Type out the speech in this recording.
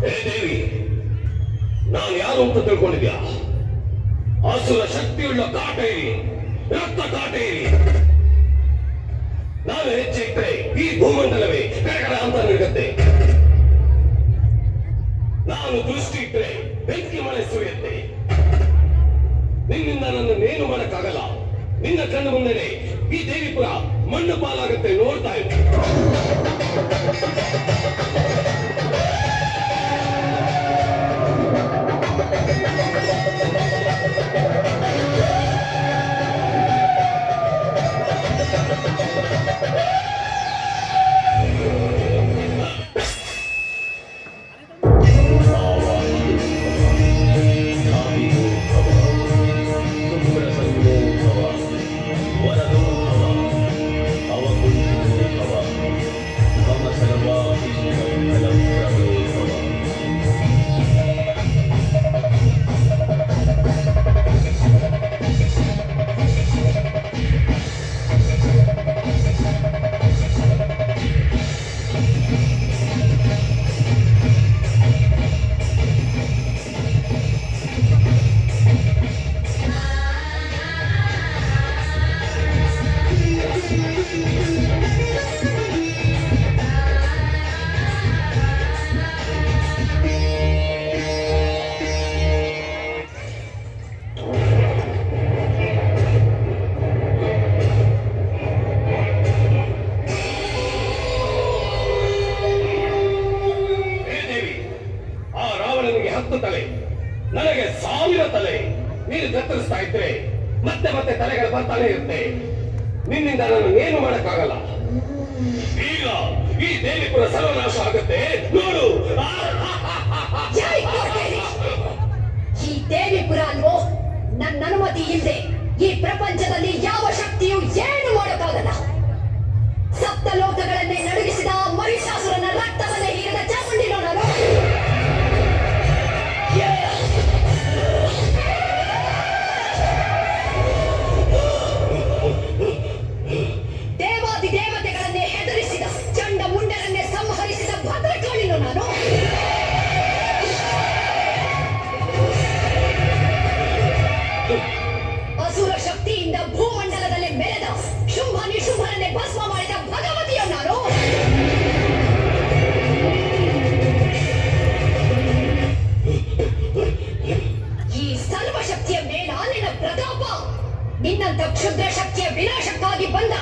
ಹೇ ದೇವಿ, ನಾನು ಯಾರು ಅಂತ ತಿಳ್ಕೊಂಡಿದ್ಯಾ? ಅಸುರ ಶಕ್ತಿಯುಳ್ಳ ಕಾಟೇರಿ, ರಕ್ತ ಕಾಟೇರಿ. ನಾನು ಹೆಚ್ಚಿಟ್ಟರೆ ಈ ಭೂಮಂಡಲವೇ ಕಡೆಗಡೆ ಅಂತ ನಡಗತ್ತೆ. ನಾನು ದೃಷ್ಟಿ ಇಟ್ಟರೆ ಬೆಂಕಿ ಮಳೆ ಸುರಿಯುತ್ತೆ. ನಿನ್ನಿಂದ ನನ್ನನ್ನೇನು ಮಾಡಕ್ಕಾಗಲ್ಲ. ನಿನ್ನ ಕಣ್ಣು ಮುಂದೆನೆ ಈ ದೇವಿಪುರ ಮಣ್ಣು ಪಾಲಾಗುತ್ತೆ, ನೋಡ್ತಾ ಇದ್ದೆ. ತಲೆ, ನನಗೆ 1000 ತಲೆ. ನೀನು ಕತ್ತರಿಸ್ತಾ ಇದ್ರೆ ಮತ್ತೆ ಮತ್ತೆ ತಲೆಗಳು ಬರ್ತಾನೆ ಇರುತ್ತೆ. ನಿನ್ನಿಂದ ನಾನು ಏನು ಮಾಡಕ್ಕಾಗಲ್ಲ. ಈಗ ಈ ದೇವಿಪುರ ಸರ್ವನಾಶ ಆಗುತ್ತೆ ನೋಡು. ಈ ದೇವಿಪುರ ಅಲ್ವೋ, ನನ್ನ ಅನುಮತಿ ಇಲ್ಲದೆ ಈ ಪ್ರಪಂಚದಲ್ಲಿ ಯಾವ ಶಕ್ತಿಯು ಏನು ಮಾಡೋಕ್ಕಾಗಲ್ಲ. ಸಪ್ತ ಲೋಕಗಳನ್ನೇ ನಡುಗಿಸಿದ ಮಹಿಷಾಸುರನ ರಕ್ತವನ್ನೇ ಹೀರಿದ ಚಾಮುಂಡಿನೋ ನಾನು. ದೇವಾದಿ ದೇವತೆಗಳನ್ನೇ ಹೆದರಿಸಿದ ಚಂಡ ಮುಂಡರನ್ನೇ ಸಂಹರಿಸಿದ ಭದ್ರಕಾಳಿನೋ ನಾನು. ಅಸುರ ಶಕ್ತಿಯಿಂದ ಭೂಮಂಡಲದಲ್ಲಿ ಮೆರೆದ ಶುಂಭ ನಿಶುಂಭರನ್ನೇ ಭಸ್ಮ ಮಾಡಿದ ಭಗವತಿಯೋ ನಾನು. ಈ ಸರ್ವಶಕ್ತಿಯ ಮೇಲಾಲಿನ ಪ್ರತಾಪ ನಿನ್ನಂತ ಕ್ಷುದ್ರ ಶಕ್ತಿಯ ವಿನಾಶಕ್ಕಾಗಿ ಬಂದ